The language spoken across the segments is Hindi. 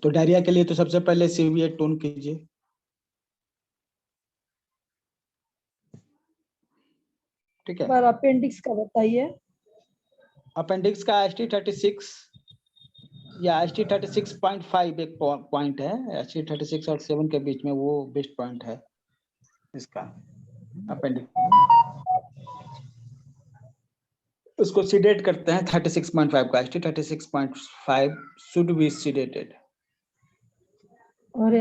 तो डायरिया के लिए तो सबसे पहले सीवियर टोन कीजिए। ठीक है। पर अपेंडिक्स का बताइए। अपेंडिक्स का ST36 या ST36.5 एक पॉइंट है। ST36 और 7 के बीच में वो बेस्ट पॉइंट है इसका अपेंडिक्स। उसको सीडेट करते हैं 36.5 का। ST36.5 should be सीडेटेड। और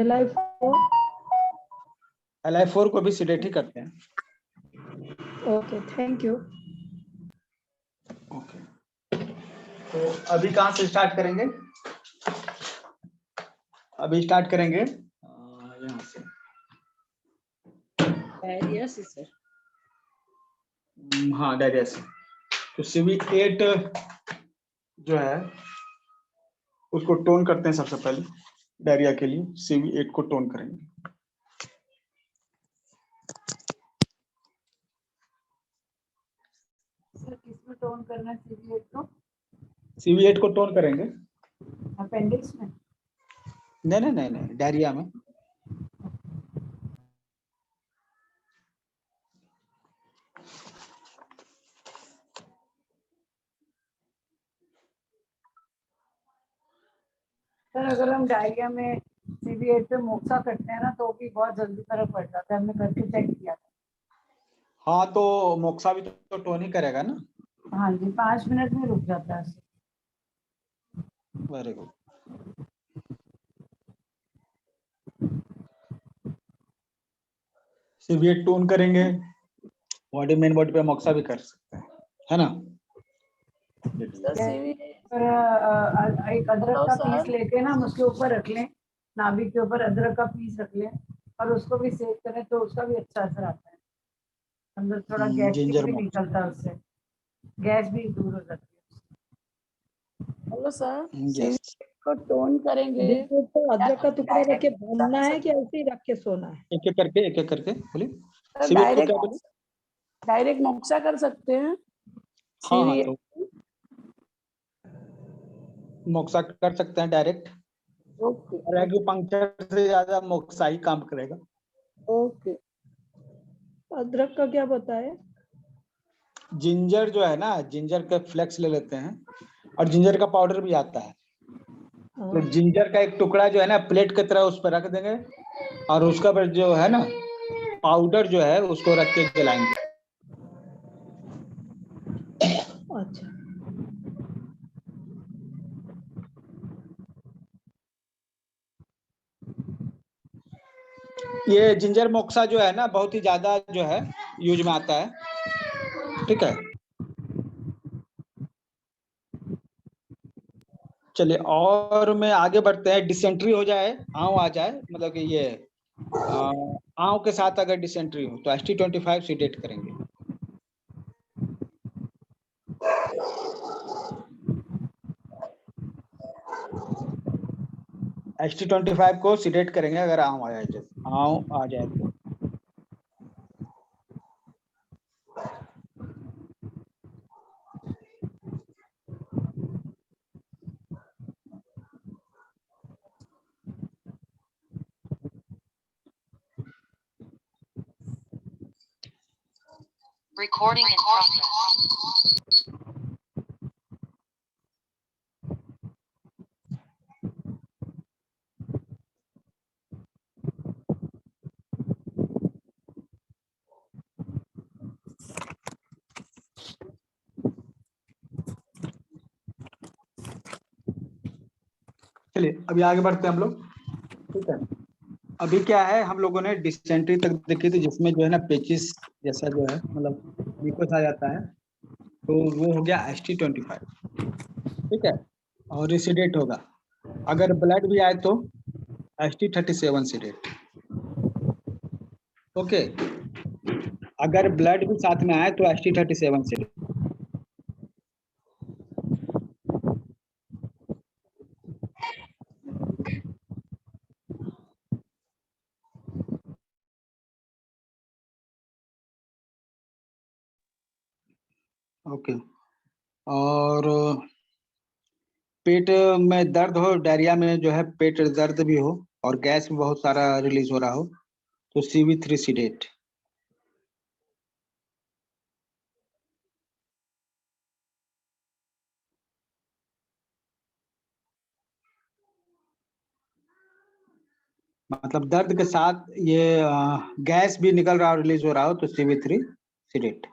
LI4 को भी सीडेट ही करते हैं। Okay, thank you. ओके, तो अभी कहाँ से स्टार्ट करेंगे? अभी स्टार्ट करेंगे यहाँ से। डायरिया से सर। हाँ, डायरिया से। तो CV8 जो है उसको टोन करते हैं सबसे पहले। डायरिया के लिए CV8 को टोन करेंगे। सर किसमें टोन करना है CV8 को? CV8 को टोन करेंगे अपेंडिक्स में? नहीं, डायरिया में। सर अगर हम डायरिया में CV8 पे मोक्सा करते हैं ना तो भी बहुत जल्दी फर्क पड़ जाता है, हमने करके चेक किया था। हाँ, तो मोक्सा भी तो टोन ही करेगा ना। हाँ जी, 5 मिनट में रुक जाता है। Very good. CV8 टोन करेंगे। बॉडी मेन बॉडी पे मोक्सा भी कर सकते हैं, है ना। एक अदरक का पीस लेके ना उसके ऊपर रख लें, नाभि के ऊपर अदरक का पीस रख लें और उसको भी सेक करें तो उसका भी अच्छा असर आता है। अंदर थोड़ा गैस भी निकलता है, उससे गैस भी दूर हो जाती है। Hello sir, yes. को टोन करेंगे तो अदरक का टुकड़ा रख के बांधना है कि ऐसे ही रख के सोना है? एक एक करके बोलिए। डायरेक्ट मोक्सा कर सकते हैं। हाँ, तो मोक्सा कर सकते हैं डायरेक्ट। ओके और एक्यूपंक्चर से ज्यादा मोक्सा ही काम करेगा। ओके। अदरक का क्या बताए? जिंजर जो है ना, जिंजर के फ्लेक्स ले लेते हैं और जिंजर का पाउडर भी आता है। तो जिंजर का एक टुकड़ा जो है ना प्लेट की तरह उस पर रख देंगे और उसका पर जो है ना पाउडर जो है उसको रख के जलाएंगे। अच्छा। ये जिंजर मोक्सा जो है ना बहुत ही ज्यादा जो है यूज में आता है। ठीक है, चलिए और में आगे बढ़ते हैं। डिसेंट्री हो जाए, आंव आ जाए, मतलब कि ये आंव के साथ अगर डिसेंट्री हो तो ST25 सीडेट करेंगे। ST25 को सीडेट करेंगे अगर आंव आ जाए, आंव आ जाए तो। Recording in progress. चलिए अभी आगे बढ़ते हैं हम लोग। ठीक है, अभी क्या है, हम लोगों ने डिसेंट्री तक देखी थी जिसमें जो है ना पेचिस जैसा जो है मतलब म्यूकस आ जाता है, तो वो हो गया ST25। ठीक है, और रिसीडेट होगा। अगर ब्लड भी आए तो ST37 सीडेट। ओके, अगर ब्लड भी साथ में आए तो ST37 सीडेट। ओके, और पेट में दर्द हो, डायरिया में जो है पेट दर्द भी हो और गैस भी बहुत सारा रिलीज हो रहा हो, तो CV3 सीडेट। मतलब दर्द के साथ ये गैस भी निकल रहा हो, रिलीज हो रहा हो, तो CV3 सीडेट।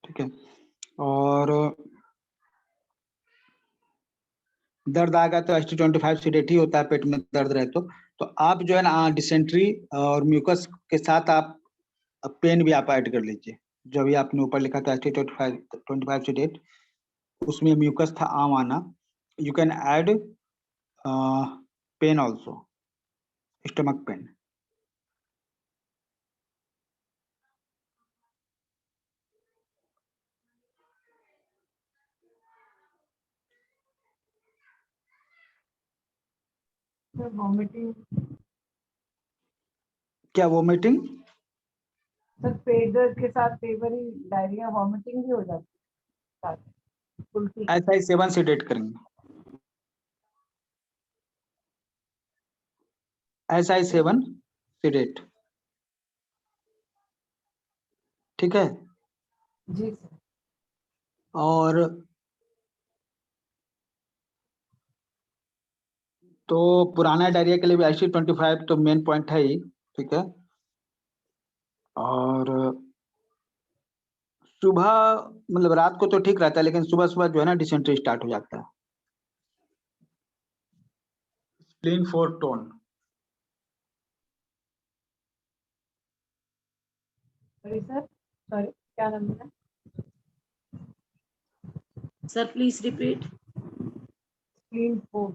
ठीक है। और दर्द आएगा तो ST25 सीडेट ही होता है, पेट में दर्द रहे तो आप जो है ना डिसेंट्री और म्यूकस के साथ आप पेन भी आप ऐड कर लीजिए। जो भी आपने ऊपर लिखा था ST25 सीडेट, उसमें म्यूकस था आम आना। You can add pain also, stomach pain. Vomiting, क्या वोमिटिंग? सर पेट दर्द के साथ कई बार डायरिया वॉमिटिंग भी हो जाती है साथ, उल्टी। SI7 सीडेट करेंगे। SI7 सीडेट, ठीक है। जी सर। और तो पुराना डायरिया के लिए भी ST25 तो मेन पॉइंट है ही, ठीक है। और सुबह मतलब रात को तो ठीक रहता है, लेकिन सुबह सुबह जो है ना डिसेंट्री स्टार्ट हो जाता है। Spleen 4 tone. Sorry sir, sorry क्या नाम है? Sir please repeat. Spleen 4।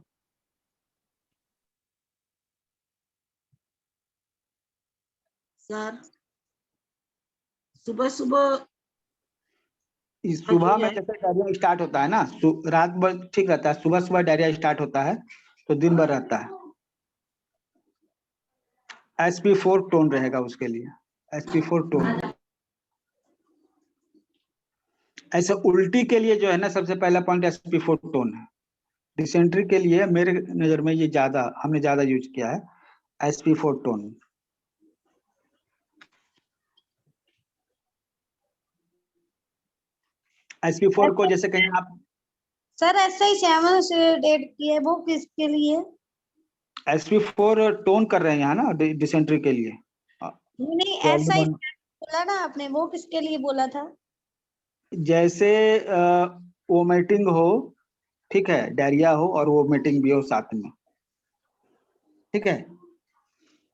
Sir सुबह सुबह सुबह में जैसे डायरिया स्टार्ट होता है ना, रात भर ठीक रहता है, सुबह सुबह डायरिया स्टार्ट होता है तो दिन भर रहता है। SP4 टोन रहेगा उसके लिए, SP4 टोन। ऐसे उल्टी के लिए जो है ना सबसे पहला पॉइंट SP4 टोन है। डिसेंट्री के लिए मेरे नजर में ये हमने ज्यादा यूज किया है SP4 टोन। SP4 को जैसे कहीं आप सर SI7 सीडेट की है, वो किसके लिए? SP4 टोन कर रहे हैं यहाँ ना डिसेंट्री के लिए। नहीं, प्रॉब्लम बोला ना आपने, वो किसके लिए बोला था? जैसे वोमिटिंग हो, ठीक है, डायरिया हो और वोमिटिंग भी हो साथ में, ठीक है,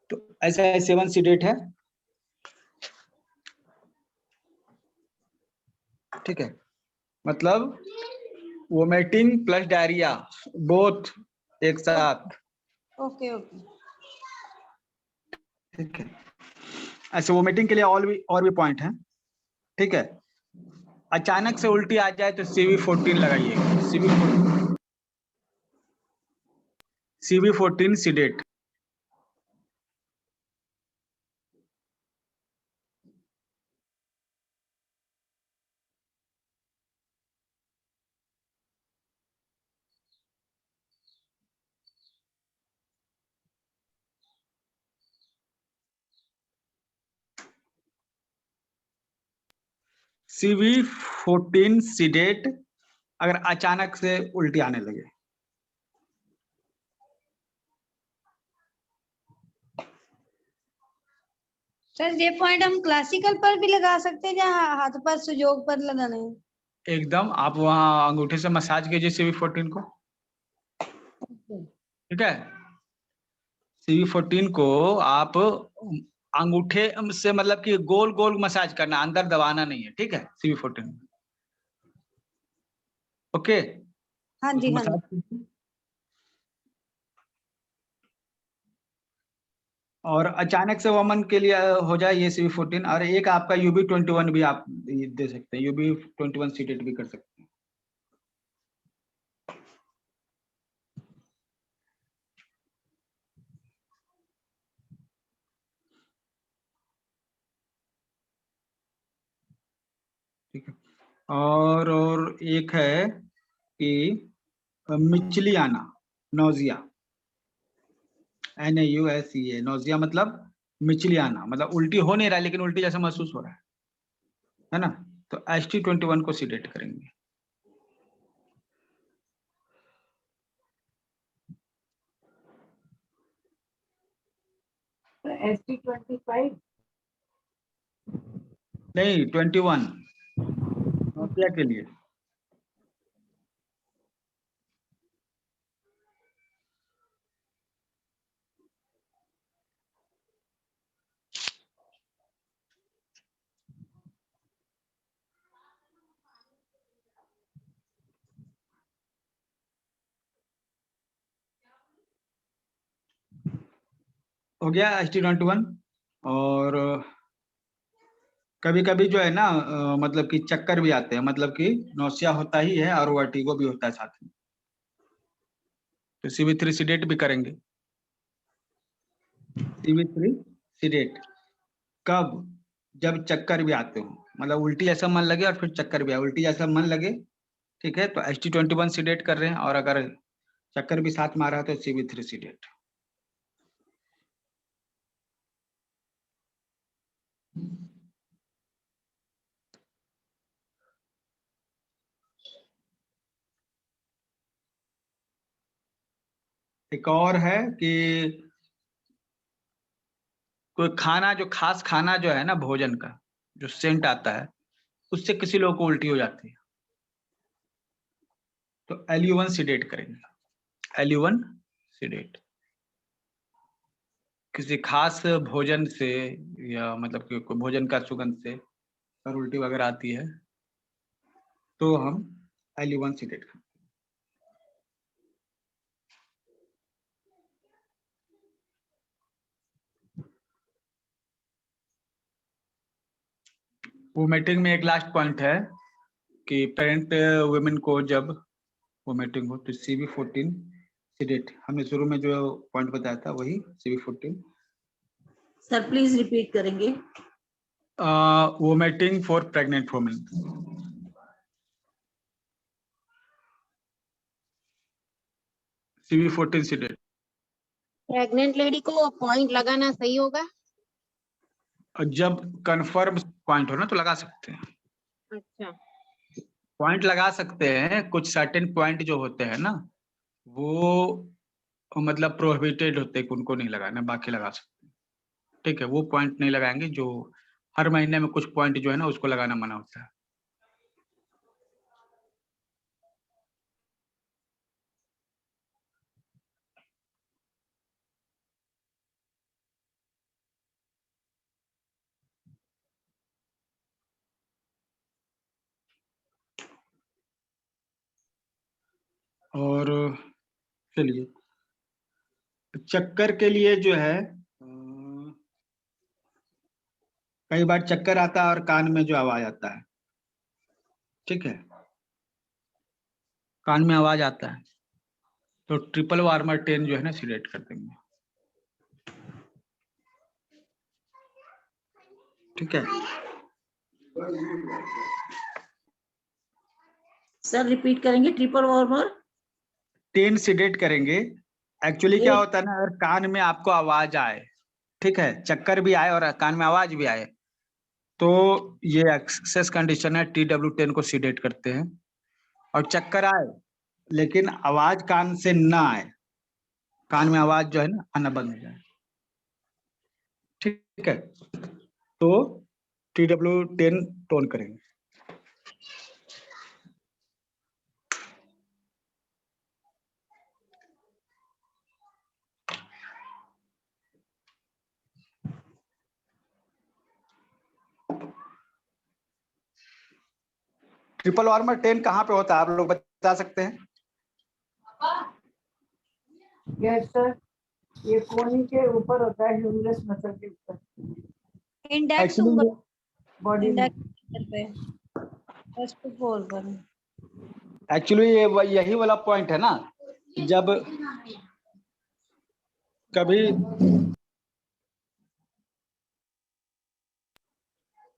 तो SI7 सीडेट है, ठीक है। मतलब वोमिटिंग प्लस डायरिया बोथ एक साथ, ओके ओके। ठीक है। ऐसे वोमिटिंग के लिए और भी पॉइंट है, ठीक है। अचानक से उल्टी आ जाए तो CV14 लगाइएगा। CV14 seeded. CV14 सीडेट अगर अचानक से उल्टी आने लगे। सर ये पॉइंट हम क्लासिकल पर भी लगा सकते हैं, जहाँ हाथ पर सुजोग पर लगाना है? एकदम आप वहां अंगूठे से मसाज कीजिए CV14 को, ठीक है। CV14 को आप अंगूठे से मतलब कि गोल गोल मसाज करना, अंदर दबाना नहीं है, ठीक है। CV14 okay. हाँ जी हाँ जी। मसाज कीजिए। और अचानक से वमन के लिए हो जाए ये CV14। और एक आपका UB21 भी आप दे सकते हैं, UB21 सीडेट भी कर सकते हैं। ठीक है। और एक है कि मिचलियाना, नोजिया, NAUSEA, नोजिया मतलब मिचलियाना, मतलब उल्टी हो नहीं रहा है लेकिन उल्टी जैसा महसूस हो रहा है ना। तो ST21 को सिलेक्ट करेंगे। ST25 नहीं, 21 नोजिया के लिए। हो गया ST21। और कभी कभी जो है ना मतलब कि चक्कर भी आते हैं, मतलब कि नौसिया होता ही है और वर्टिगो भी होता है साथ में। तो CV3 सीडेट भी करेंगे। CV3 सीडेट कब? जब चक्कर भी आते हो, मतलब उल्टी जैसा मन लगे और फिर चक्कर भी आए, उल्टी जैसा मन लगे, ठीक है, तो ST21 सीडेट कर रहे हैं। और अगर चक्कर भी साथ में आ रहा है तो CV3 सीडेट। एक और है कि कोई खाना, जो खास खाना जो है ना भोजन का, जो सेंट आता है, उससे किसी लोगों को उल्टी हो जाती है, तो LU1 सीडेट करेंगे। LU1 सीडेट किसी खास भोजन से, या मतलब कि कोई भोजन का सुगंध से अगर उल्टी वगैरह आती है तो हम LU1 सीडेट करेंगे। वोमिटिंग में एक लास्ट पॉइंट है कि प्रेग्नेंट वुमेन को जब वोमिटिंग हो तो CV14 सीडेट। हमने शुरू में जो पॉइंट बताया था वही CV14। सर प्लीज रिपीट करेंगे। Vomiting for pregnant women, CV14 seeded. Pregnant lady को पॉइंट लगाना सही होगा? जब कंफर्म पॉइंट हो ना तो लगा सकते हैं, अच्छा, पॉइंट लगा सकते हैं। कुछ सर्टेन पॉइंट जो होते हैं ना वो मतलब प्रोहिबिटेड होते हैं, उनको नहीं लगाना, बाकी लगा सकते हैं। ठीक है, वो पॉइंट नहीं लगाएंगे जो हर महीने में कुछ पॉइंट जो है ना उसको लगाना मना होता है। और चलिए, चक्कर के लिए जो है कई बार चक्कर आता है और कान में जो आवाज आता है, ठीक है, कान में आवाज आता है, तो ट्रिपल वार्मर 10 जो है ना सिलेक्ट कर देंगे। ठीक है, सर रिपीट करेंगे। ट्रिपल वार्मर 10 सीडेट करेंगे। एक्चुअली क्या होता है ना, अगर कान में आपको आवाज आए, ठीक है, चक्कर भी आए और कान में आवाज भी आए, तो ये एक्सेस कंडीशन है, TW10 को सीडेट करते हैं। और चक्कर आए लेकिन आवाज कान से ना आए, कान में आवाज जो है ना आना बंद हो जाए, ठीक है, तो TW10 टोन करेंगे। ट्रिपल वार्मर 10 कहाँ पे होता है, आप लोग बता सकते हैं? यस सर, ये कोनी के ऊपर होता है, ह्यूमरस मसल के ऊपर, इंडेक्स एक्चुअली बॉडी में। इंडेक्स पे फर्स्ट फ्लोर पर। एक्चुअली ये यही वाला पॉइंट है ना, जब कभी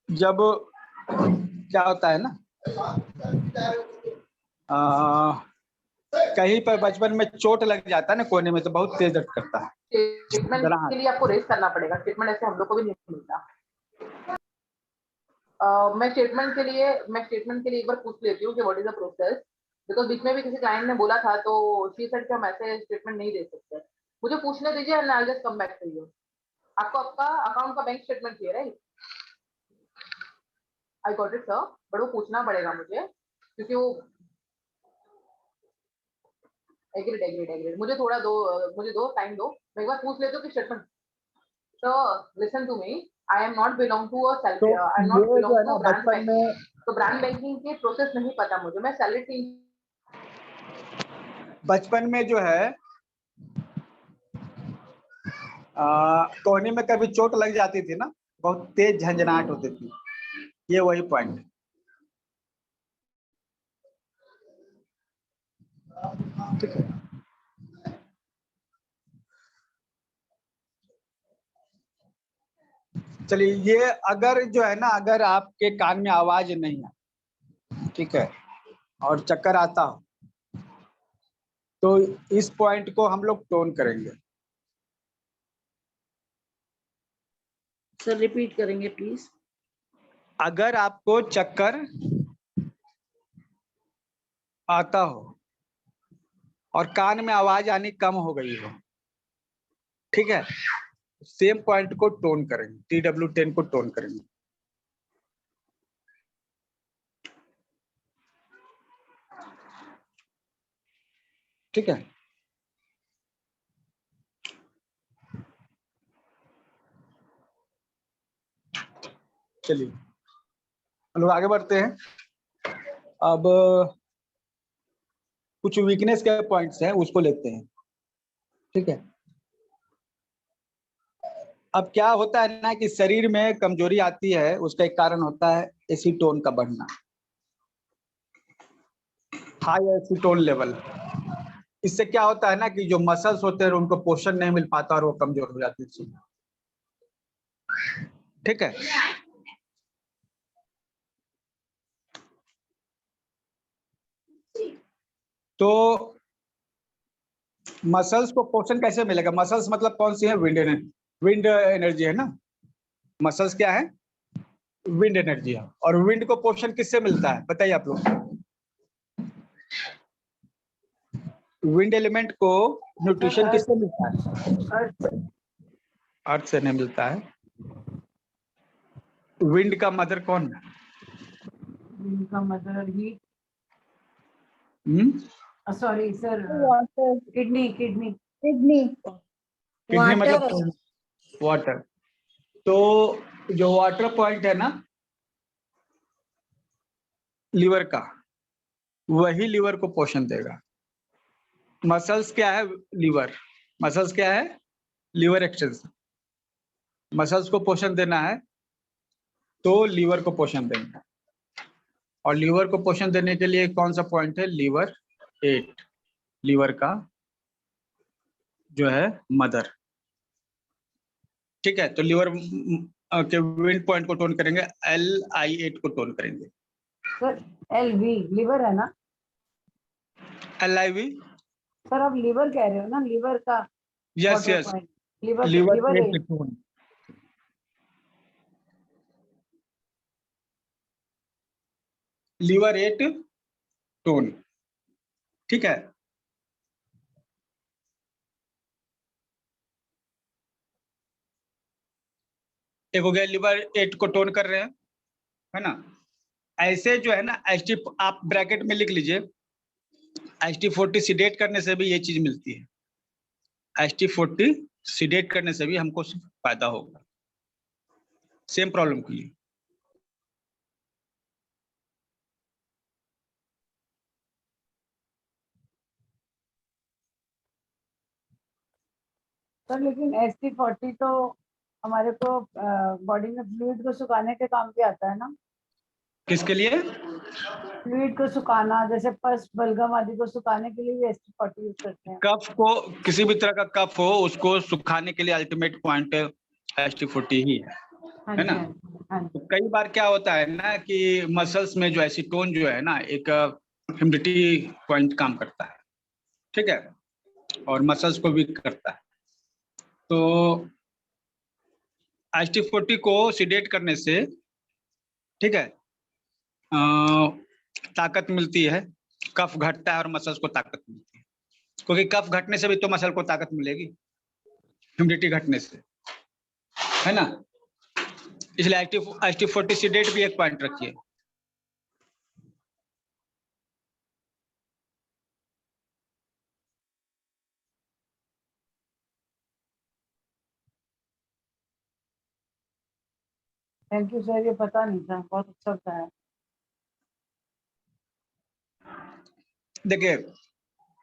जब क्या होता है ना, कहीं पर बचपन में चोट लग जाता है ना कोने में तो बहुत तेज दर्द करता है। स्टेटमेंट के लिए आपको रेस करना पड़ेगा, स्टेटमेंट ऐसे हम लोग को भी नहीं मिलता। मैं स्टेटमेंट के लिए एक बार पूछ लेती हूँ कि what is the process, because बीच में भी किसी क्लाइंट ने बोला था तो शी सेड कि हम ऐसे स्टेटमेंट नहीं दे सकते। मुझे पूछने दीजिए and I will just come back to you. आपको आपका अकाउंट का बैंक स्टेटमेंट चाहिए, right? I got it sir, but वो पूछना पड़ेगा मुझे क्योंकि वो एग्रीड मुझे थोड़ा दो टाइम दो, मैं एक बार पूछ लेती हूँ कि statement. Sir listen to me, I am not belong to a self, I am not belong to branch banking, तो ब्रांच बैंकिंग के प्रोसेस नहीं पता मुझे। मैं सैलरी टीम बचपन में जो है कोहनी में कभी चोट लग जाती थी ना, बहुत तेज झंझनाहट होती थी, ये वही पॉइंट। ठीक है, चलिए ये अगर जो है ना, अगर आपके कान में आवाज नहीं है, ठीक है, और चक्कर आता हो तो इस पॉइंट को हम लोग टोन करेंगे। सर रिपीट करेंगे प्लीज। अगर आपको चक्कर आता हो और कान में आवाज आनी कम हो गई हो, ठीक है, सेम पॉइंट को टोन करेंगे, TW10 को टोन करेंगे। ठीक है, चलिए हम लोग आगे बढ़ते हैं। अब कुछ वीकनेस के पॉइंट्स हैं, उसको लेते हैं। ठीक है, अब क्या होता है ना कि शरीर में कमजोरी आती है, उसका एक कारण होता है एसीटोन का बढ़ना, हाई एसीटोन लेवल। इससे क्या होता है ना कि जो मसल्स होते हैं उनको पोषण नहीं मिल पाता और वो कमजोर हो जाती है। ठीक है, तो मसल्स को पोषण कैसे मिलेगा? मसल्स मतलब कौन सी है? विंड एनर्जी है ना। मसल्स क्या है? विंड एनर्जी है। और विंड को पोषण किससे मिलता है बताइए आप लोग? विंड एलिमेंट को न्यूट्रिशन किससे मिलता है? अर्थ से नहीं मिलता है। विंड का मदर कौन है? विंड का mother heat, kidney sorry sir, kidney मतलब वाटर। तो जो वाटर पॉइंट है ना लीवर का, वही लीवर को पोषण देगा। मसल्स क्या है? लीवर। मसल्स क्या है? Liver extension. मसल्स को पोषण देना है तो लीवर को पोषण देना है। और लीवर को पोषण देने के लिए कौन सा पॉइंट है? लीवर 8, लीवर का जो है मदर। ठीक है, तो लीवर के विंड पॉइंट को टोन करेंगे, LI8 को टोन करेंगे। सर LV लीवर है ना? LIV सर आप लीवर कह रहे हो ना, लीवर का? Yes yes, liver liver 8 tone. ठीक है, एक हो गया लीवर 8 को टोन कर रहे हैं, है ना। ऐसे जो है ना ST, आप ब्रैकेट में लिख लीजिए, ST40 सीडेट करने से भी ये चीज मिलती है। ST40 सीडेट करने से भी हमको फायदा होगा सेम प्रॉब्लम के लिए। सर लेकिन ST40 तो हमारे को बॉडी में फ्लूइड को सुखाने के काम भी आता है ना? किसके लिए? फ्लूइड को सुखाना, जैसे पस बलगम आदि को सुखाने के लिए ST40 यूज करते हैं। कफ को, किसी भी तरह का कफ हो उसको सुखाने के लिए अल्टीमेट पॉइंट ST40 ही है ना। हाँ तो कई बार क्या होता है ना कि मसल्स में जो है एसीटोन जो है ना एक ह्यूमिडिटी पॉइंट काम करता है, ठीक है, और मसल्स को वीक करता है। तो IST40 को सिडेट करने से, ठीक है, ताकत मिलती है, कफ घटता है और मसल्स को ताकत मिलती है, क्योंकि कफ घटने से भी तो मसल को ताकत मिलेगी, ह्यूमिडिटी घटने से, है ना। इसलिए IST40 सिडेट भी एक पॉइंट रखिए। थैंक यू सर, ये पता नहीं था, बहुत अच्छा बताया। देखिए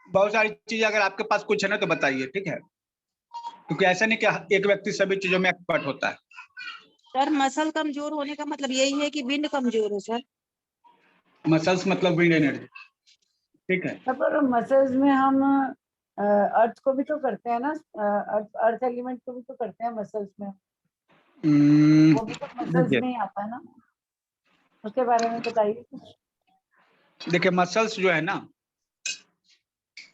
बहुत सारी चीजें अगर आपके पास कुछ है ना तो बताइए, ठीक है, क्योंकि ऐसा नहीं कि एक व्यक्ति सभी चीजों में एक्सपर्ट होता है। सर मसल कमजोर होने का मतलब यही है कि विंड कमजोर है सर? मसल्स मतलब विंड एनर्जी, ठीक है। पर मसल्स में हम अर्थ को भी तो करते हैं ना, अर्थ एलिमेंट को भी तो करते हैं मसल्स में, वो भी तो मसल्स में ही आता है ना, उसके बारे में बताइए कुछ। देखिए मसल्स जो है ना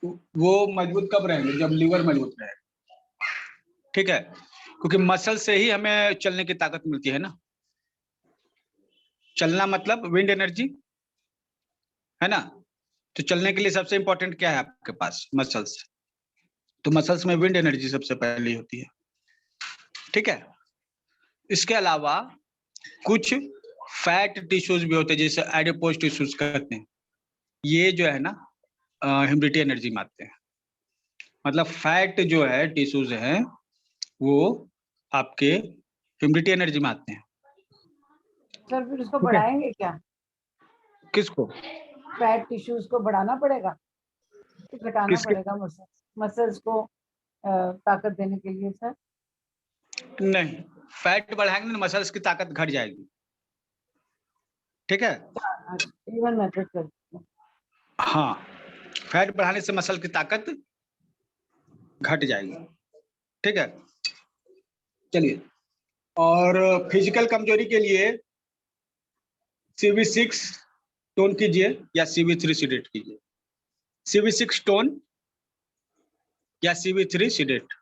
वो मजबूत कब रहेंगे, जब लीवर मजबूत रहेगा, ठीक है, क्योंकि मसल से ही हमें चलने की ताकत मिलती है ना। चलना मतलब विंड एनर्जी, है ना। तो चलने के लिए सबसे इंपॉर्टेंट क्या है आपके पास, मसल्स। तो मसल्स में विंड एनर्जी सबसे पहले होती है, ठीक है। इसके अलावा कुछ फैट टिश्यूज भी होते हैं, जैसे एडिपोज टिश्यूज कहते हैं, ये जो है ना ह्यूमिडिटी एनर्जी में आते हैं। मतलब फैट जो है टिश्यूज हैं वो आपके ह्यूमिडिटी एनर्जी में आते हैं। सर फिर उसको ठीक है। बढ़ाएंगे क्या? किसको? फैट टिश्यूज को बढ़ाना पड़ेगा कि घटाना किसके? पड़ेगा मसल्स को ताकत देने के लिए सर? नहीं, फैट बढ़ाएंगे ना मसल्स की ताकत घट जाएगी, ठीक है। इवन मेथड कर। हाँ, फैट बढ़ाने से मसल की ताकत घट जाएगी, ठीक है। चलिए, और फिजिकल कमजोरी के लिए CV6 टोन कीजिए या CV3 सिडेट कीजिए। CV6 टोन या CV3 सिडेट।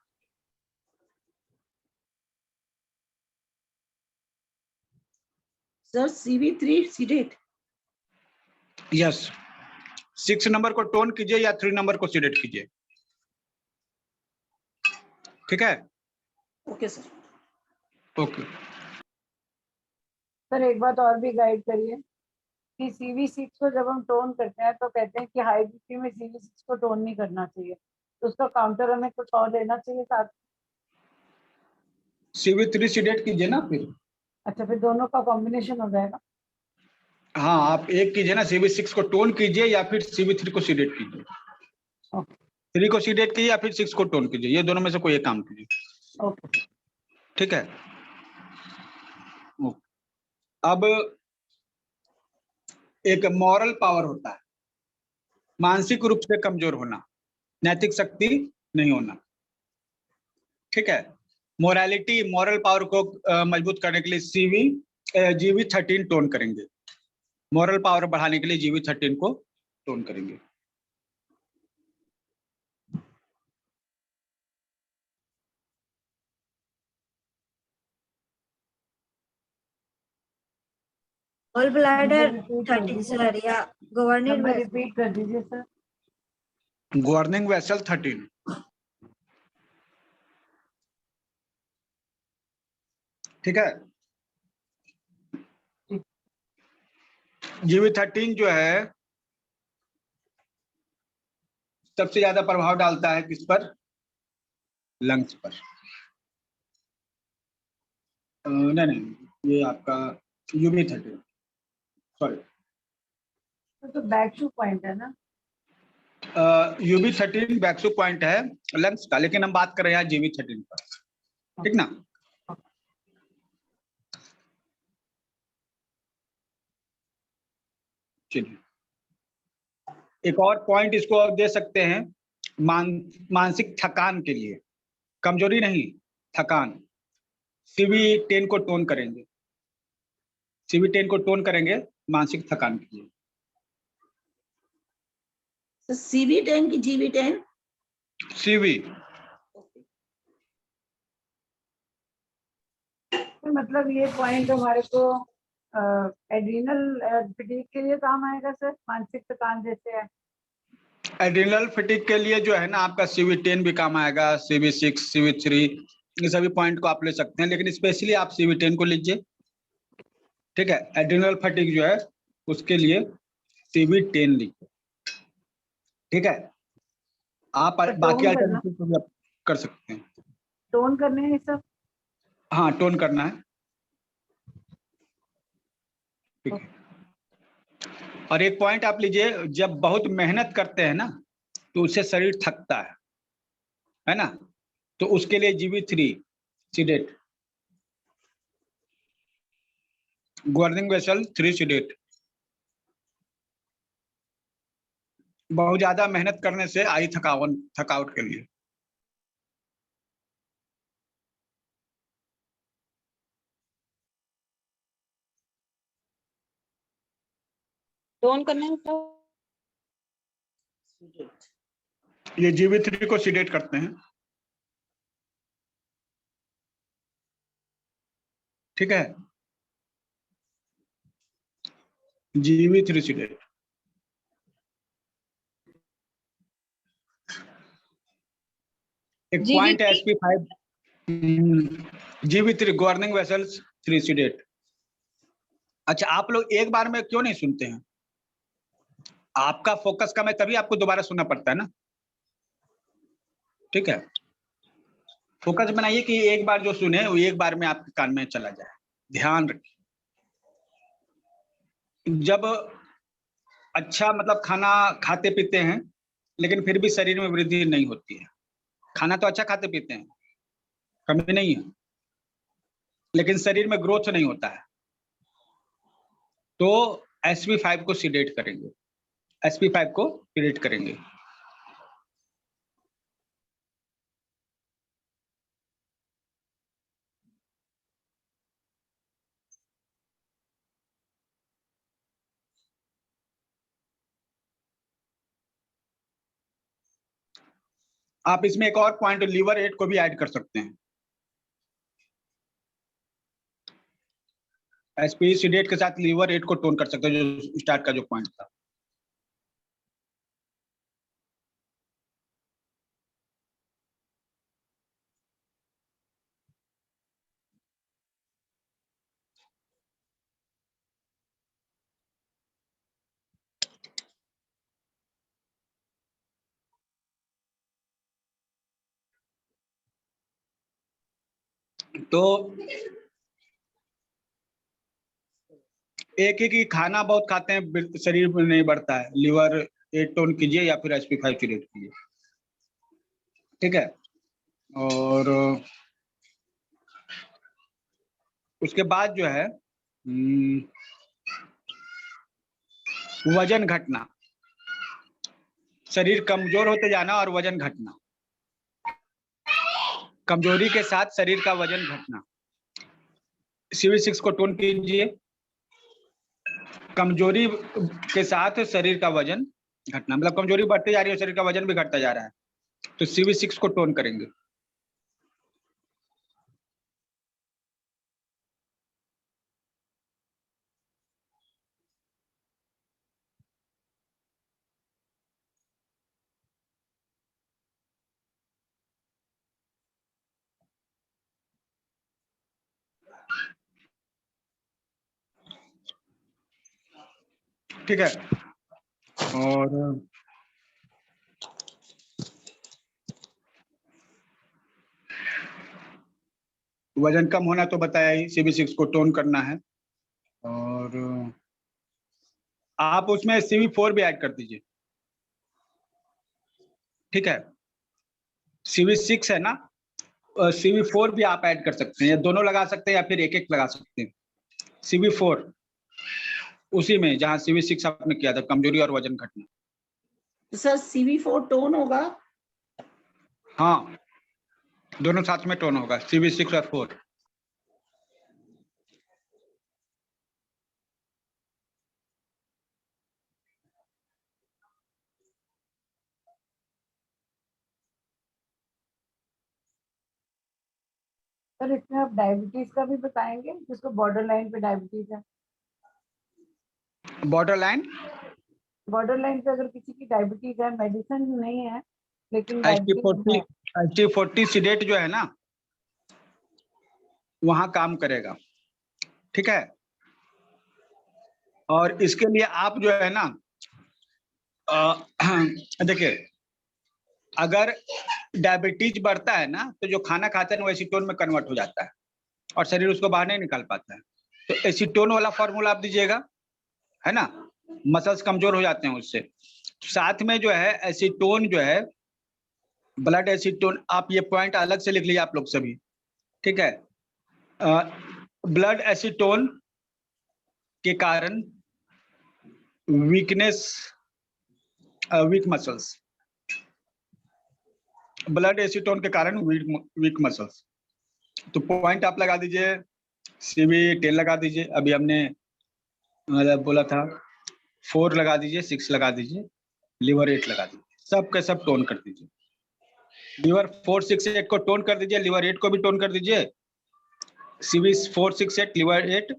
Sir CV3 seeded. Yes, 6 number को टोन कीजिए या 3 नंबर को सिडेट कीजिए, ठीक है। Okay sir. ओके। सर एक बात और भी गाइड करिए कि CV6 को जब हम टोन करते हैं तो कहते हैं कि हाई बीपी में CV6 को टोन नहीं करना चाहिए, तो उसका काउंटर हमें कुछ और लेना चाहिए साथ। CV3 सिडेट कीजिए ना फिर। अच्छा, फिर दोनों का कॉम्बिनेशन हो जाएगा। हाँ, आप एक कीजिए ना, CV6 को टोन कीजिए या फिर CV3 को सिडेट कीजिए। ओके। 3 को सिडेट कीजिए या फिर 6 को टोन कीजिए, ये दोनों में से कोई एक काम कीजिए। ओके, ठीक है। अब एक मॉरल पावर होता है, मानसिक रूप से कमजोर होना, नैतिक शक्ति नहीं होना, ठीक है। मोरालिटी, मॉरल पावर को मजबूत करने के लिए GV13 टोन करेंगे। मॉरल पावर बढ़ाने के लिए GV13 को टोन करेंगे। ऑल ब्लैडर 13 सर, या गवर्निंग रिपीट कर दीजिए सर। गवर्निंग वेसल 13, ठीक है। GV13 जो है सबसे ज्यादा प्रभाव डालता है किस पर, लंग्स पर। नहीं नहीं, ये आपका UV13, सॉरी, तो बैकशू पॉइंट है ना। UV13 बैक्सू पॉइंट है लंग्स का, लेकिन हम बात कर रहे हैं GV13 पर, ठीक ना। चलिए, एक और पॉइंट इसको आप दे सकते हैं, मानसिक थकान के लिए, कमजोरी नहीं, थकान। CV10 को टोन करेंगे, CV10 को टोन करेंगे मानसिक थकान के लिए। So CV10 की GV10 CV मतलब ये पॉइंट हमारे को एड्रिनल फटीग के लिए काम आएगा सर, मानसिक थकान जैसे है। एड्रिनल फटीग के लिए जो है ना आपका CV10 भी काम आएगा, CV6, CV3 ये सभी पॉइंट को आप ले सकते हैं, लेकिन स्पेशली आप CV10 को लीजिए। ठीक है, एड्रिनल फटीग जो है उसके लिए CV10 लीजिए। ठीक है, आप बाकी अल्टरनेटिव को भी आप कर सकते हैं। टोन करने हैं सब। हाँ, टोन करना है। ठीक है, और एक पॉइंट आप लीजिए, जब बहुत मेहनत करते हैं ना तो उससे शरीर थकता है ना, तो उसके लिए GV3 seeded, governing vessel 3 seeded. बहुत ज्यादा मेहनत करने से आई थकावट के लिए। टोन करने में तो ये GV3 को सीडेट करते हैं। ठीक है, GV3 सीडेट। एक पॉइंट है SP5 GV3 governing vessels 3 seeded. अच्छा, आप लोग एक बार में क्यों नहीं सुनते हैं? आपका फोकस कम है तभी आपको दोबारा सुनना पड़ता है ना। ठीक है, फोकस बनाइए कि एक बार जो सुने वो एक बार में आपके कान में चला जाए। ध्यान रखिए, जब अच्छा मतलब खाना खाते पीते हैं लेकिन फिर भी शरीर में वृद्धि नहीं होती है। खाना तो अच्छा खाते पीते हैं, कमी नहीं है, लेकिन शरीर में ग्रोथ नहीं होता है, तो SP5 को सीडेट करेंगे। SP5 को सीडेट करेंगे। आप इसमें एक और पॉइंट लीवर 8 को भी ऐड कर सकते हैं। SP सीडेट के साथ लीवर 8 को टोन कर सकते हैं, जो स्टार्ट का जो पॉइंट था। तो एक ही की खाना बहुत खाते हैं, शरीर में नहीं बढ़ता है। लीवर 8 टोन कीजिए या फिर SP5 सीडेट कीजिए। ठीक है, और उसके बाद जो है वजन घटना, शरीर कमजोर होते जाना और वजन घटना, कमजोरी के साथ शरीर का वजन घटना। CV6 को टोन कीजिए, कमजोरी के साथ शरीर का वजन घटना, मतलब कमजोरी बढ़ती जा रही है, शरीर का वजन भी घटता जा रहा है, तो CV6 को टोन करेंगे। ठीक है, और वजन कम होना तो बताया ही, CV6 को टोन करना है, और आप उसमें CV4 भी ऐड कर दीजिए। ठीक है, CV6 है ना, CV4 भी आप ऐड कर सकते हैं, या दोनों लगा सकते हैं या फिर एक एक लगा सकते हैं। CV4 उसी में जहां CV6 आपने किया था, कमजोरी और वजन घटना। सर CV4 टोन होगा? हाँ, दोनों साथ में टोन होगा, CV6 और 4। सर इसमें आप डायबिटीज का भी बताएंगे, जिसको बॉर्डर लाइन पे डायबिटीज है। बॉर्डर लाइन पे अगर किसी की डायबिटीज है, मेडिसिन नहीं है लेकिन ST40 डायबिटीज है, ST40 सीडेट जो है ना वहां काम करेगा, ठीक है। और इसके लिए आप जो है ना देखिए, अगर डायबिटीज बढ़ता है ना तो जो खाना खाते हैं वो एसीटोन में कन्वर्ट हो जाता है और शरीर उसको बाहर नहीं निकाल पाता है। तो एसीटोन वाला फॉर्मूला आप दीजिएगा, है ना, मसल्स कमजोर हो जाते हैं उससे। साथ में जो है एसीटोन जो है, ब्लड एसीटोन, आप ये पॉइंट अलग से लिख लीजिए आप लोग सभी, ठीक है। ब्लड एसीटोन के कारण weakness, week muscles, blood acetone के कारण वीक मसल्स। तो पॉइंट आप लगा दीजिए, CV10 लगा दीजिए, अभी हमने मतलब बोला था 4 लगा दीजिए, 6 लगा दीजिए, लिवर 8 लगा दीजिए, सब के सब टोन कर दीजिए। लिवर 4, 6, 8 को टोन कर दीजिए, लिवर 8 को भी टोन कर दीजिए, CV4, 6, 8, लिवर 8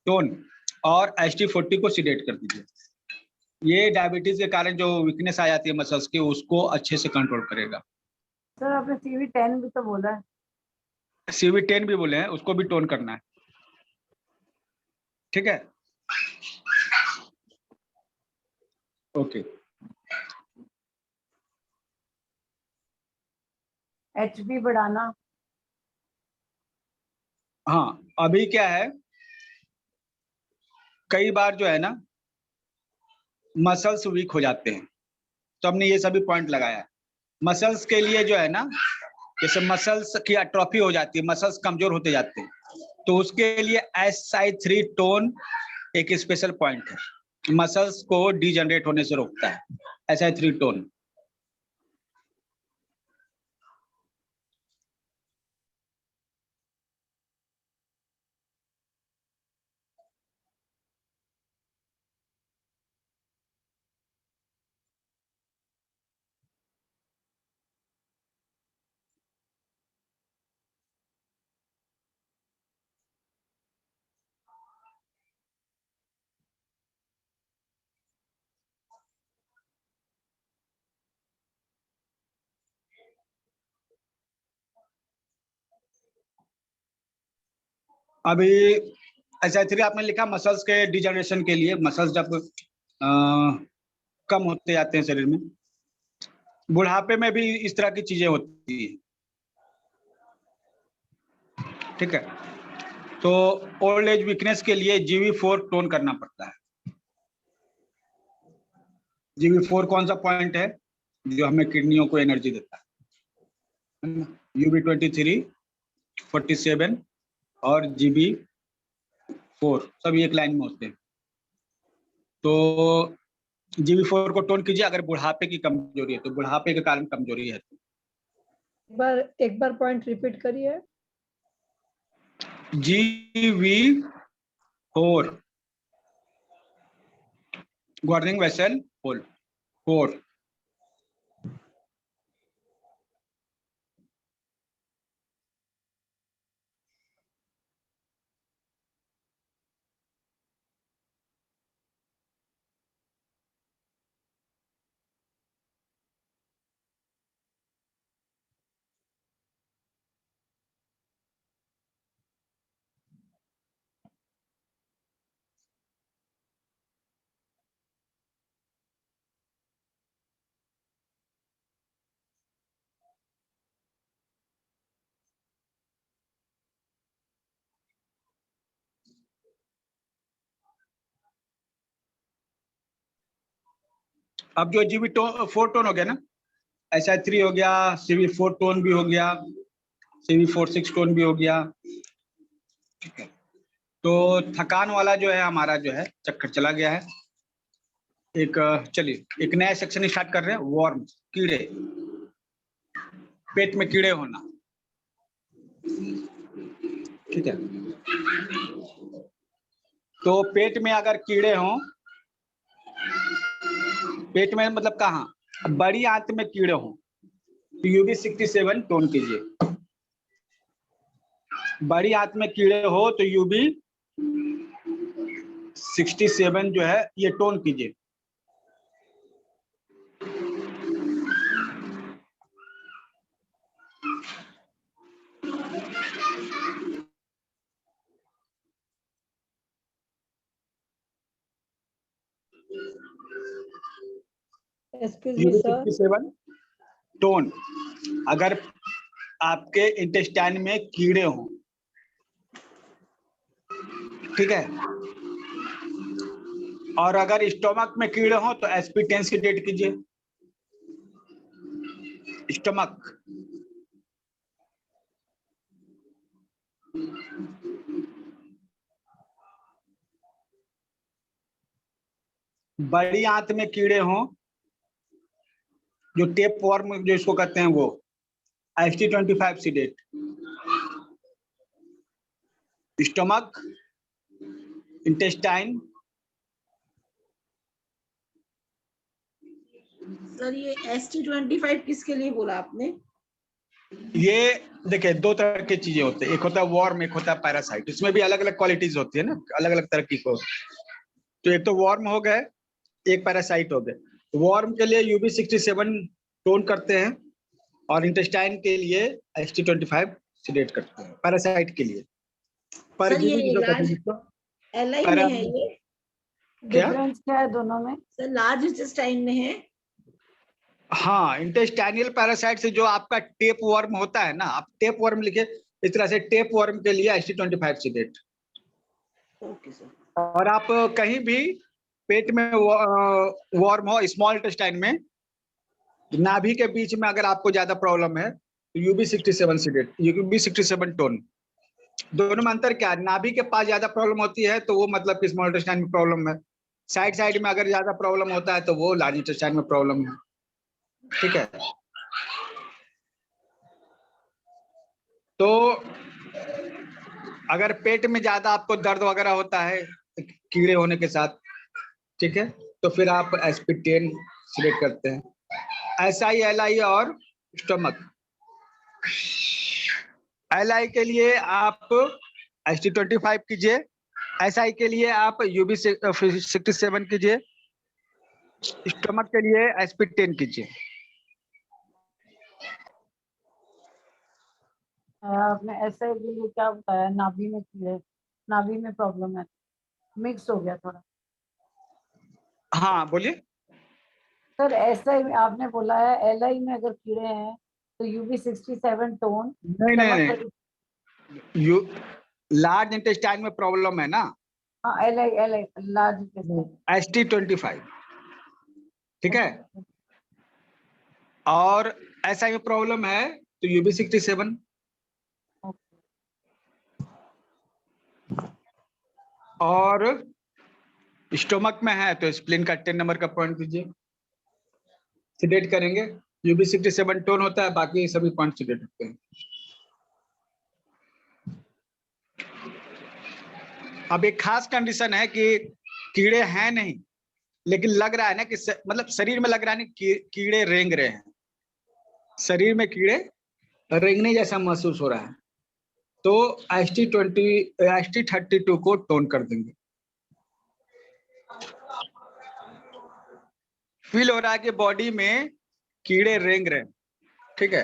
टोन, और ST40 को सीडेट कर दीजिए। ये डायबिटीज के कारण जो वीकनेस आ जाती है मसल्स की, उसको अच्छे से कंट्रोल करेगा। सर आपने CV10 भी तो बोला है। CV10 भी बोले हैं, उसको भी टोन करना है, ठीक है। ओके। HB बढ़ाना। हाँ, अभी क्या है, कई बार जो है ना मसल्स वीक हो जाते हैं, तो हमने ये सभी पॉइंट लगाया है। मसल्स के लिए जो है ना, जैसे मसल्स की एट्रोफी हो जाती है, मसल्स कमजोर होते जाते हैं, तो उसके लिए SI3 टोन एक स्पेशल पॉइंट है, मसल्स को डीजनरेट होने से रोकता है SI3 टोन। अभी SI3 आपने लिखा मसल्स के डिजनरेशन के लिए, मसल्स जब कम होते जाते हैं शरीर में, बुढ़ापे में भी इस तरह की चीजें होती है, ठीक है। तो ओल्ड एज वीकनेस के लिए GV4 टोन करना पड़ता है। GV4 कौन सा पॉइंट है जो हमें किडनियों को एनर्जी देता है? UB23, 47 और GB4 सब एक लाइन में होते हैं। तो GB4 को टोन कीजिए अगर बुढ़ापे की कमजोरी है, तो बुढ़ापे के कारण कमजोरी है तो। एक बार पॉइंट रिपीट करिए। GV4 governing vessel whole 4। अब जो GB4 टोन हो गया ना, SI3 हो गया, CV4 टोन भी हो गया, CV46 टोन भी हो गया, ठीक है। तो थकान वाला जो है हमारा जो है चक्कर चला गया है। एक चलिए एक नया सेक्शन स्टार्ट कर रहे हैं, वॉर्म, कीड़े, पेट में कीड़े होना, ठीक है। तो पेट में अगर कीड़े हों, पेट में मतलब कहाँ, बड़ी आंत में कीड़े हों, तो UB67 टोन कीजिए। बड़ी आंत में कीड़े हो तो यूबी 67 जो है ये टोन कीजिए। एक्सक्यूज मी यूबी सर, 67 टोन। अगर आपके इंटेस्टाइन में कीड़े हों, ठीक है, और अगर स्टोमक में कीड़े हों तो SP10 सीडेट कीजिए। स्टोमक, बड़ी आंत में कीड़े हों, जो टेप वर्म जो इसको कहते हैं, वो ST25 seeded. Stomach, intestine, sir ये ST25 किसके लिए बोला आपने? ये देखिए दो तरह की चीजें होती है, एक होता है वॉर्म, एक होता है पैरासाइट। इसमें भी अलग अलग क्वालिटीज होती है ना, अलग अलग तरह की को। तो एक तो वॉर्म हो गए, एक पैरासाइट हो गए। वॉर्म के लिए यूबी 67 टोन करते हैं और इंटेस्टाइन के लिए ST25 सीडेट करते हैं। पैरासाइट के लिए सर ये परजीवी जो कहते हैं लार्ज जिसको LI में है ये? क्या? डिफरेंस क्या है दोनों में? सर लार्ज इंटेस्टाइन में है? हाँ, इंटेस्टाइनल पैरासाइट से जो आपका टेप वर्म होता है ना, आप टेप वर्म लिखे इस तरह से, टेप वर्म के लिए ST25 सीडेट। Okay sir. और आप कहीं भी पेट में वॉर्म हो, स्मॉल इंटेस्टाइन में, नाभि के बीच में अगर आपको ज्यादा प्रॉब्लम है तो यूबी 67 सीडेट, यूबी 67 टोन। दोनों में अंतर क्या है? नाभि के पास ज्यादा प्रॉब्लम होती है तो वो मतलब कि स्मॉल इंटेस्टाइन में प्रॉब्लम है। साइड साइड में अगर ज्यादा प्रॉब्लम होता है तो वो लार्ज इंटेस्टाइन में प्रॉब्लम है। ठीक है, तो अगर पेट में ज्यादा आपको दर्द वगैरह होता है कीड़े होने के साथ, ठीक है, तो फिर आप SP10 सिलेक्ट करते हैं। SI, LI और स्टमक। LI के लिए आप ST25 कीजिए, SI के लिए आप UB 67 कीजिए, स्टमक के लिए SP10 कीजिए। आपने ऐसे के लिए क्या बताया? नाभि में कीड़े, नाभि में प्रॉब्लम है, मिक्स हो गया थोड़ा। हाँ बोलिए। सर ऐसा ही आपने बोला है LI में अगर कीड़े हैं तो UB 67 टोन। नहीं नहीं नहीं, यू लार्ज इंटेस्टाइन में प्रॉब्लम है ना, हाँ LI लार्ज इंटेस्टाइन। ST25, ठीक है, और SI में प्रॉब्लम है तो UB 67। और स्टोमक में है तो स्प्लीन का 10 नंबर का पॉइंट दीजिए, सिडेट करेंगे। UB 67 टोन होता है, बाकी सभी पॉइंट सिडेट होते हैं। अब एक खास कंडीशन है कि कीड़े हैं नहीं, लेकिन लग रहा है ना कि मतलब शरीर में लग रहा है ना कीड़े रेंग रहे हैं, शरीर में कीड़े रेंगने जैसा महसूस हो रहा है, तो ST32 को टोन कर देंगे। फील हो रहा है कि बॉडी में कीड़े रेंग रहे हैं, ठीक है,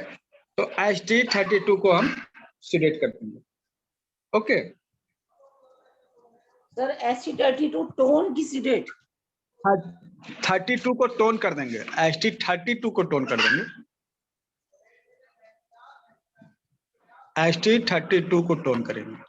तो ST32 को हम सिलेक्ट कर देंगे। ओके सर ST32 टोन की सीडेट? 32 को टोन कर देंगे, ST32 को टोन कर देंगे, ST32 को टोन करेंगे।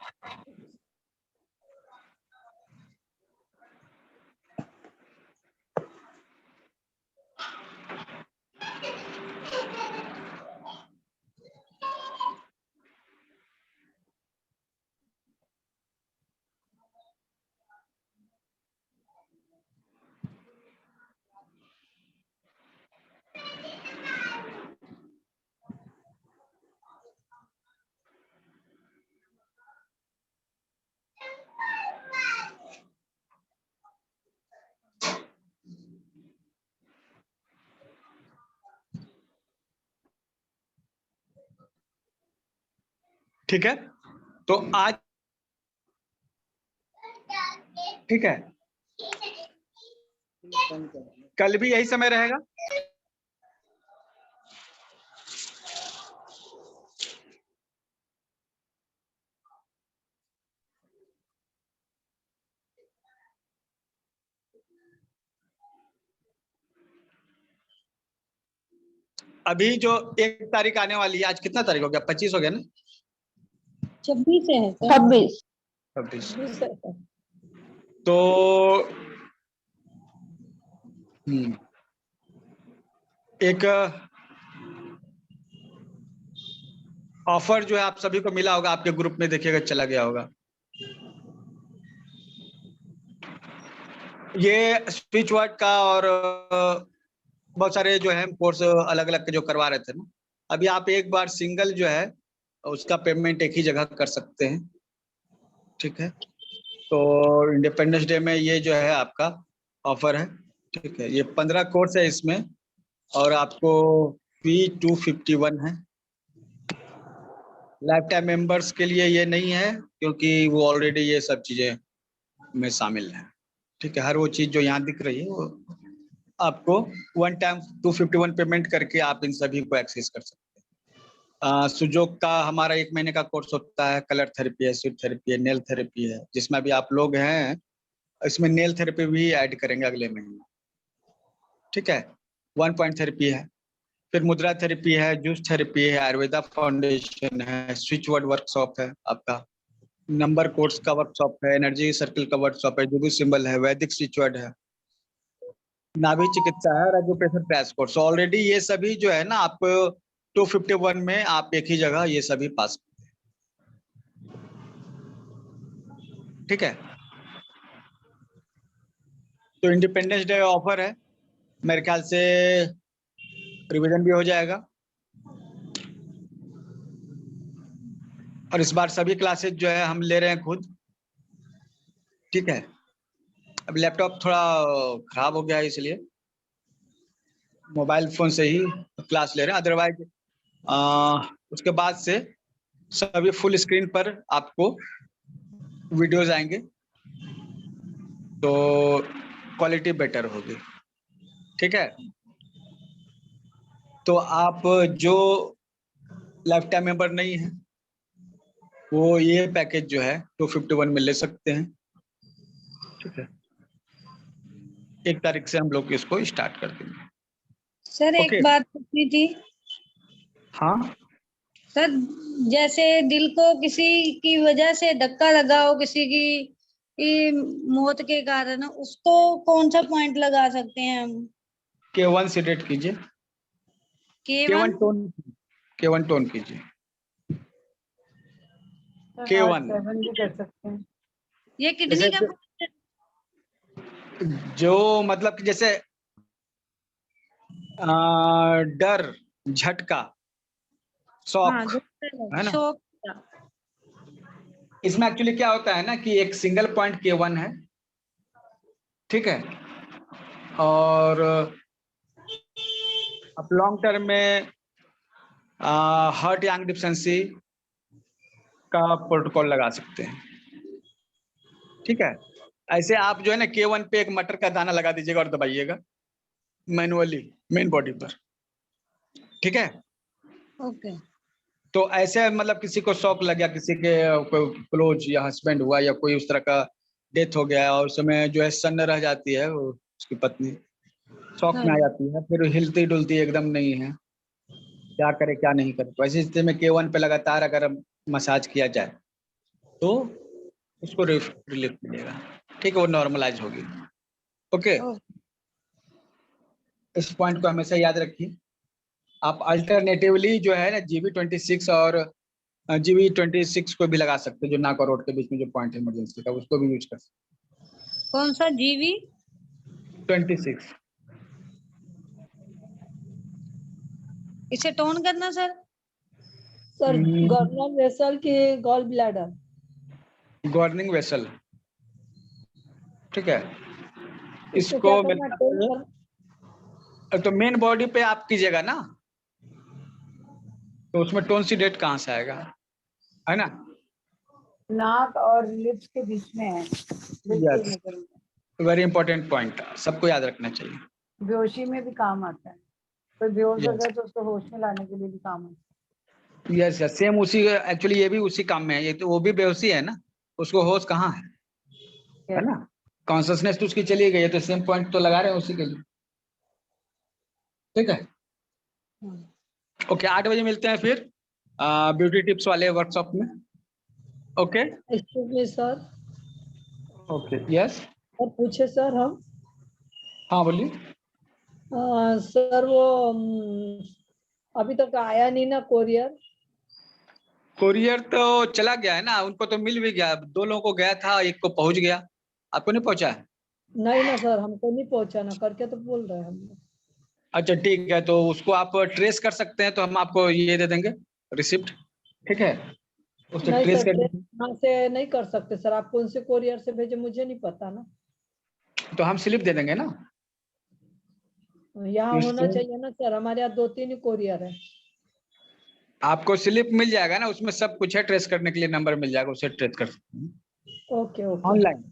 ठीक है, तो आज ठीक है, कल भी यही समय रहेगा। अभी जो 1 तारीख आने वाली है, आज कितना तारीख हो गया? 25 हो गया ना? 26 है सर। 26। 26। 26 है सर। तो एक ऑफर जो है आप सभी को मिला होगा, आपके ग्रुप में देखिएगा चला गया होगा। ये स्पीच वर्ड का और बहुत सारे जो है कोर्स अलग अलग के जो करवा रहे थे ना, अभी आप एक बार सिंगल जो है उसका पेमेंट एक ही जगह कर सकते हैं। ठीक है, तो इंडिपेंडेंस डे में ये जो है आपका ऑफर है। ठीक है, ये 15 कोर्स है इसमें, और आपको फी 251 है। लाइफ टाइम मेंबर्स के लिए ये नहीं है, क्योंकि वो ऑलरेडी ये सब चीजें में शामिल है। ठीक है, हर वो चीज जो यहाँ दिख रही है वो आपको 1 टाइम 251 पेमेंट करके आप इन सभी को एक्सेस कर सकते हैं। सुजोग का हमारा 1 महीने का कोर्स होता है, कलर थेरेपी है, स्वीट थेरेपी है, नेल थेरेपी है, जिसमें अभी आप लोग हैं इसमें नेल थेरेपी भी ऐड करेंगे अगले महीने। ठीक है, 1 पॉइंट थेरेपी है, फिर मुद्रा थेरेपी है, जूस थेरेपी है, आयुर्वेदा फाउंडेशन है, स्विच वर्ड वर्कशॉप है आपका, नंबर कोर्स का वर्कशॉप है, एनर्जी सर्कल का वर्कशॉप है, जुडू सिंबल है, वैदिक स्विच वर्ड है, नाभि चिकित्सा है, रेगुप्रेशर क्रैश कोर्स। ऑलरेडी ये सभी जो है ना आपको 251 में आप एक ही जगह ये सभी पास करते हैं। ठीक है, तो इंडिपेंडेंस डे ऑफर है, मेरे ख्याल से रिवीजन भी हो जाएगा, और इस बार सभी क्लासेस जो है हम ले रहे हैं खुद। ठीक है, अब लैपटॉप थोड़ा खराब हो गया है, इसलिए मोबाइल फोन से ही क्लास ले रहे हैं, अदरवाइज उसके बाद से सभी फुल स्क्रीन पर आपको वीडियोस आएंगे, तो क्वालिटी बेटर होगी। ठीक है, तो आप जो लाइफ टाइम मेंबर नहीं है वो ये पैकेज जो है 251 में ले सकते हैं। ठीक है, 1 तारीख से हम लोग इसको स्टार्ट कर देंगे। सर एक ओके। बात पूछनी थी। हाँ सर जैसे दिल को किसी की वजह से धक्का लगा हो, किसी की मौत के कारण, उसको कौन सा पॉइंट लगा सकते हैं हम? K1 सिलेक्ट कीजिए, K1 K1 टोन कीजिए, K1 7 भी कर सकते हैं। ये किडनी का जो मतलब कि जैसे डर, झटका, शॉक, हाँ, है ना? शॉक। इसमें एक्चुअली क्या होता है ना कि एक सिंगल पॉइंट K1 है। ठीक है, और आप लॉन्ग टर्म में हार्ट यांग डिफिशिएंसी का प्रोटोकॉल लगा सकते हैं। ठीक है, ऐसे आप जो है ना K1 पे एक मटर का दाना लगा दीजिएगा और दबाइएगा मैनुअली मेन बॉडी पर। ठीक है, ओके। तो ऐसे मतलब किसी को शॉक लग गया, किसी के कोई क्लोज या हस्बैंड हुआ या कोई उस तरह का डेथ हो गया, और उस समय जो है सन्न रह जाती है वो उसकी पत्नी, शॉक में आ जाती है, फिर हिलती डुलती एकदम नहीं है, क्या करे क्या नहीं करे। तो ऐसी स्थिति में K1 पे लगातार अगर मसाज किया जाए तो उसको रिलीफ मिलेगा। ठीक है, वो नॉर्मलाइज होगी। ओके, इस पॉइंट को हमेशा याद रखिए। आप अल्टरनेटिवली जो है ना GB26 और GB26 को भी लगा सकते हैं, जो नाक और रोड के बीच में जो पॉइंट है इमरजेंसी का, उसको भी यूज कर सकते। कौन सा? GB 26 इसे टोन करना सर? सर गवर्नर वेसल के गॉल ब्लैडर, गवर्निंग वेसल। ठीक है, इसको क्या इसको करना? टोन करना? तो मेन बॉडी पे आप कीजिएगा ना, तो उसमें टोन सी डेट कहाँ से आएगा, है ना? नाक और लिप्स के बीच में है, बिल्कुल Yes. नजर में। वेरी इंपॉर्टेंट पॉइंट, सबको याद रखना चाहिए। बेहोशी में भी काम आता है, कोई बेहोश हो Yes. गया तो उसको होश में लाने के लिए भी काम आता है। यस यस, सेम उसी, एक्चुअली ये भी उसी काम में है, ये तो वो भी बेहोशी है ना, उसको होश कहाँ है ना, कॉन्शियसनेस तो उसकी चली गई है, तो सेम पॉइंट तो लगा रहे हैं उसी के लिए। ठीक है, ओके 8 बजे मिलते हैं फिर ब्यूटी टिप्स वाले वर्कशॉप में। Okay excuse me sir, okay yes, और पूछे सर हम हाँ बोलिए। सर वो अभी तक आया नहीं ना कोरियर? कोरियर तो चला गया है ना, उनको तो मिल भी गया, 2 लोगों को गया था, एक को पहुंच गया, आपको नहीं पहुंचा है? नहीं ना सर, हमको नहीं पहुंचा ना, करके तो बोल रहे हैं हम लोग। अच्छा ठीक है, तो उसको आप ट्रेस कर सकते हैं, तो हम आपको ये दे देंगे रिसिप्ट, ठीक है, उससे नहीं ट्रेस सर, कर, यहाँ से नहीं कर सकते सर, आप कौन से कोरियर से भेजे मुझे नहीं पता ना। तो हम स्लिप दे देंगे ना। यहाँ होना इससे- चाहिए ना सर, हमारे यहाँ 2-3 ही कोरियर है। आपको स्लिप मिल जाएगा ना, उसमें सब कुछ है, ट्रेस करने के लिए नंबर मिल जाएगा, उससे ट्रेस कर सकते हैं ओके ओके ऑनलाइन,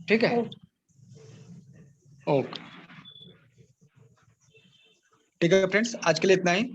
ठीक है, ओके। ओके ठीक है फ्रेंड्स, आज के लिए इतना ही।